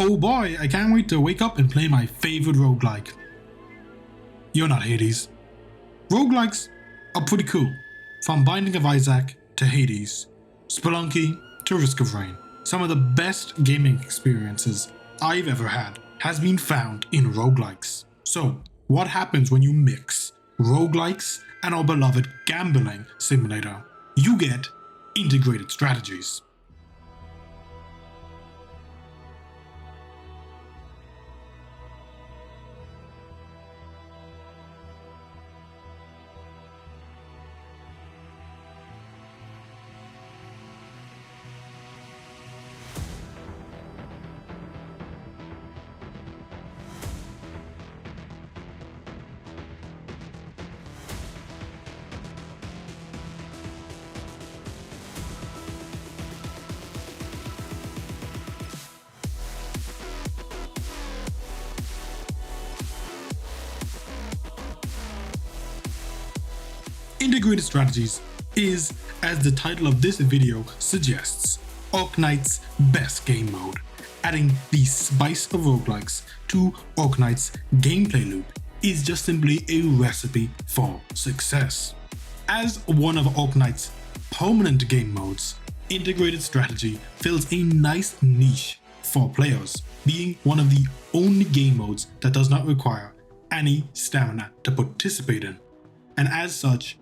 Oh boy, I can't wait to wake up and play my favorite roguelike. You're not Hades. Roguelikes are pretty cool. From Binding of Isaac to Hades, Spelunky to Risk of Rain. Some of the best gaming experiences I've ever had has been found in roguelikes. So, what happens when you mix roguelikes and our beloved gambling simulator? You get integrated strategies. Integrated strategies is, as the title of this video suggests, Arknights' best game mode. Adding the spice of roguelikes to Arknights' gameplay loop is just simply a recipe for success. As one of Arknights' permanent game modes, integrated strategy fills a nice niche for players, being one of the only game modes that does not require any stamina to participate in. And as such,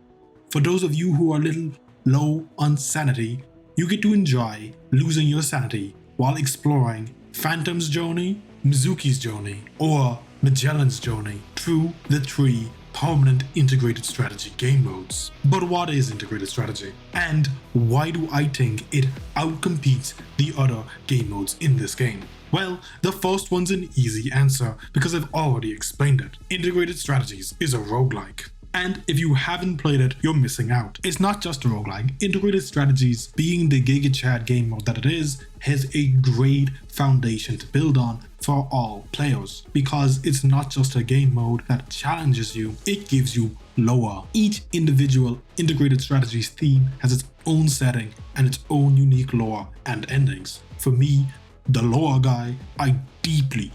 for those of you who are a little low on sanity, you get to enjoy losing your sanity while exploring Phantom's journey, Mizuki's journey, or Magellan's journey through the 3 permanent integrated strategy game modes. But what is integrated strategy? And why do I think it outcompetes the other game modes in this game? Well, the first one's an easy answer because I've already explained it. Integrated strategies is a roguelike. And if you haven't played it, you're missing out. It's not just a roguelike. Integrated strategies, being the Giga Chad game mode that it is, has a great foundation to build on for all players. Because it's not just a game mode that challenges you, it gives you lore. Each individual integrated strategies theme has its own setting and its own unique lore and endings. For me, the lore guy, I deeply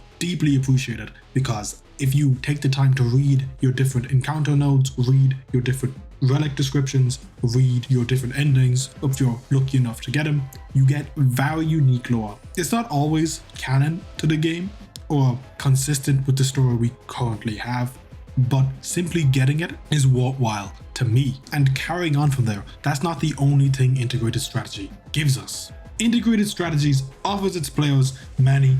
appreciate it, because if you take the time to read your different encounter nodes, read your different relic descriptions, read your different endings, if you're lucky enough to get them, you get very unique lore. It's not always canon to the game or consistent with the story we currently have, but simply getting it is worthwhile to me. And carrying on from there, that's not the only thing integrated strategy gives us. Integrated strategies offers its players many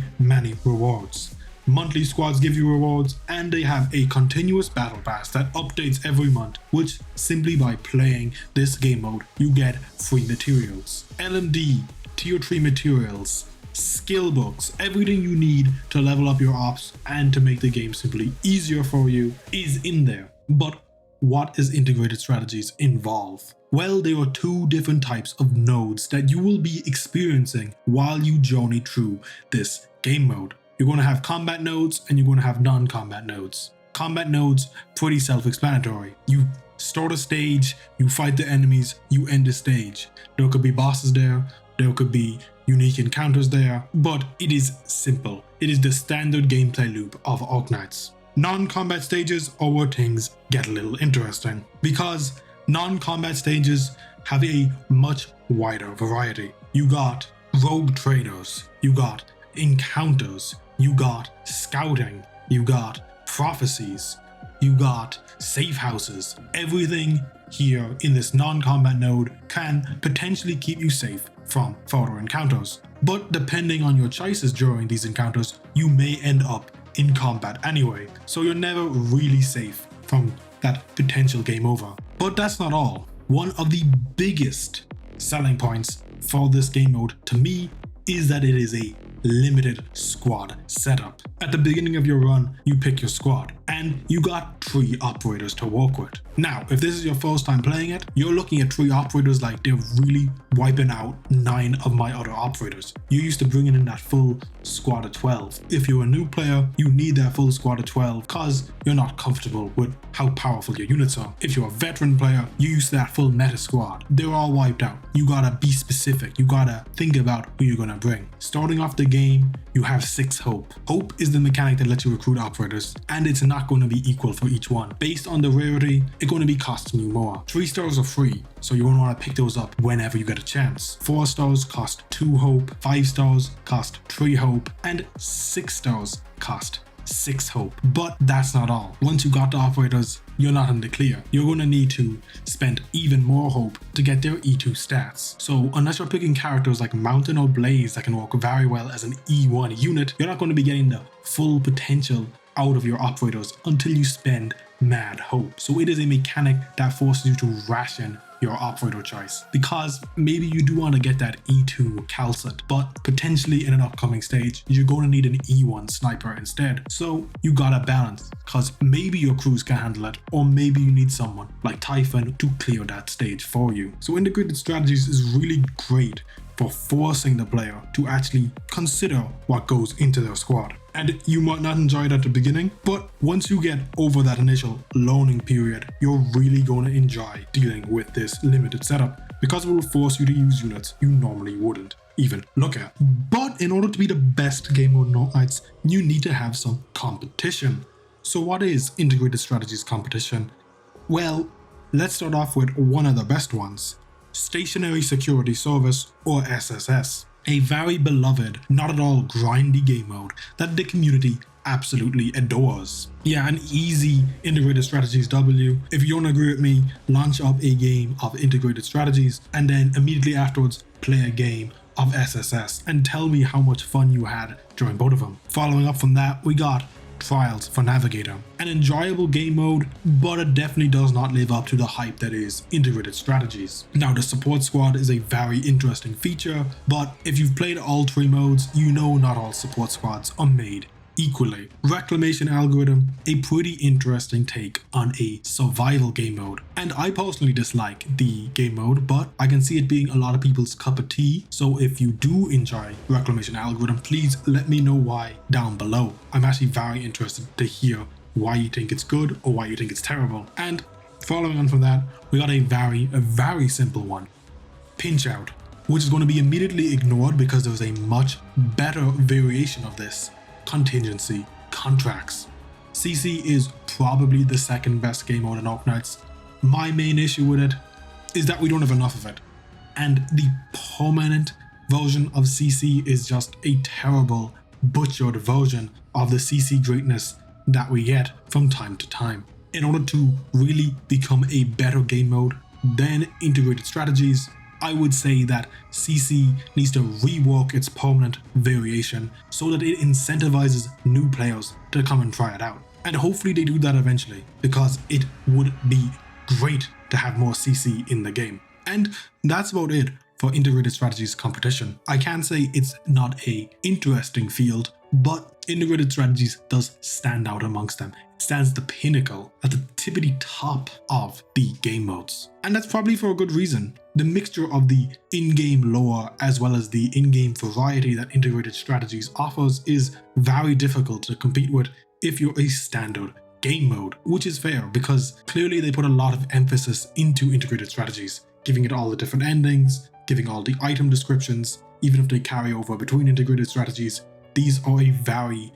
rewards. Monthly squads give you rewards, and they have a continuous battle pass that updates every month, which simply by playing this game mode you get free materials, LMD, tier 3 materials, skill books, everything you need to level up your ops and to make the game simply easier for you is in there. But what does integrated strategies involve? Well, there are 2 different types of nodes that you will be experiencing while you journey through this game mode. You're going to have combat nodes and you're going to have non-combat nodes. Combat nodes, pretty self-explanatory. You start a stage, you fight the enemies, you end the stage. There could be bosses there, there could be unique encounters there, but it is simple. It is the standard gameplay loop of Arknights. Non-combat stages are where things get a little interesting, because non-combat stages have a much wider variety. You got rogue traders, you got encounters, you got scouting, you got prophecies, you got safe houses. Everything here in this non-combat node can potentially keep you safe from further encounters. But depending on your choices during these encounters, you may end up in combat anyway, so you're never really safe from that potential game over. But that's not all. One of the biggest selling points for this game mode to me is that it is a limited squad setup. At the beginning of your run, you pick your squad and you got 3 operators to work with. Now, if this is your first time playing it, you're looking at 3 operators like they're really wiping out 9 of my other operators. You're used to bringing in that full squad of 12. If you're a new player, you need that full squad of 12 because you're not comfortable with how powerful your units are. If you're a veteran player, you're used to that full meta squad. They're all wiped out. You gotta be specific. You gotta think about who you're gonna bring. Starting off the game, you have 6 hope. Hope is the mechanic that lets you recruit operators, and it's not going to be equal for each one. Based on the rarity, it's going to be costing you more. 3 stars are free, so you're going to want to pick those up whenever you get a chance. 4 stars cost 2 hope, 5 stars cost 3 hope, and 6 stars cost 6 hope. But that's not all. Once you got the operators, you're not in the clear. You're going to need to spend even more hope to get their E2 stats. So unless you're picking characters like Mountain or Blaze that can work very well as an E1 unit, you're not going to be getting the full potential out of your operators until you spend mad hope. So it is a mechanic that forces you to ration your operator choice, because maybe you do want to get that E2 Calcet, but potentially in an upcoming stage you're going to need an E1 sniper instead. So you gotta balance, because maybe your crews can handle it, or maybe you need someone like Typhon to clear that stage for you. So integrated strategies is really great for forcing the player to actually consider what goes into their squad. And you might not enjoy it at the beginning, but once you get over that initial learning period, you're really going to enjoy dealing with this limited setup, because it will force you to use units you normally wouldn't even look at. But in order to be the best game mode in Arknights, you need to have some competition. So what is integrated strategies competition? Well, let's start off with one of the best ones. Stationary Security Service, or SSS. A very beloved, not at all grindy game mode that the community absolutely adores. Yeah, an easy integrated strategies W. If you don't agree with me, launch up a game of integrated strategies and then immediately afterwards play a game of SSS and tell me how much fun you had during both of them. Following up from that, we got Trials for Navigator. An enjoyable game mode, but it definitely does not live up to the hype that is integrated strategies. Now, the support squad is a very interesting feature, but if you've played all 3 modes, you know not all support squads are made equally. Reclamation algorithm, a pretty interesting take on a survival game mode. And I personally dislike the game mode, but I can see it being a lot of people's cup of tea. So if you do enjoy reclamation algorithm, please let me know why down below. I'm actually very interested to hear why you think it's good or why you think it's terrible. And following on from that, we got a very simple one. Pinch out, which is going to be immediately ignored because there's a much better variation of this. Contingency contracts. CC is probably the second best game mode in Arknights. My main issue with it is that we don't have enough of it, and the permanent version of CC is just a terrible, butchered version of the CC greatness that we get from time to time. In order to really become a better game mode than integrated strategies, I would say that CC needs to rework its permanent variation so that it incentivizes new players to come and try it out. And hopefully they do that eventually, because it would be great to have more CC in the game. And that's about it for integrated strategies competition. I can say it's not a interesting field, but integrated strategies does stand out amongst them. It stands at the pinnacle, at the tippity top of the game modes. And that's probably for a good reason. The mixture of the in-game lore as well as the in-game variety that integrated strategies offers is very difficult to compete with if you're a standard game mode, which is fair because clearly they put a lot of emphasis into integrated strategies, giving it all the different endings, giving all the item descriptions, even if they carry over between integrated strategies. These are a very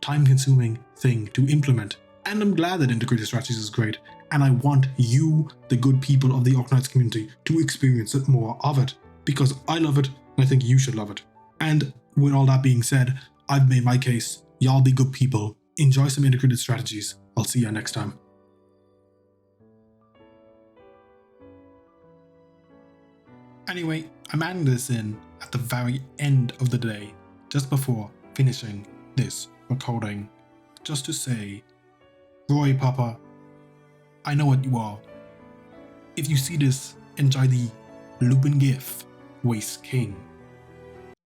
time-consuming thing to implement, and I'm glad that integrated strategies is great, and I want you, the good people of the Arknights community, to experience it more of it, because I love it, and I think you should love it. And with all that being said, I've made my case. Y'all be good people. Enjoy some integrated strategies. I'll see you next time. Anyway, I'm adding this in at the very end of the day, just before finishing this recording, just to say, Roy Papa, I know what you are. If you see this, enjoy the Lupin GIF, Waste King.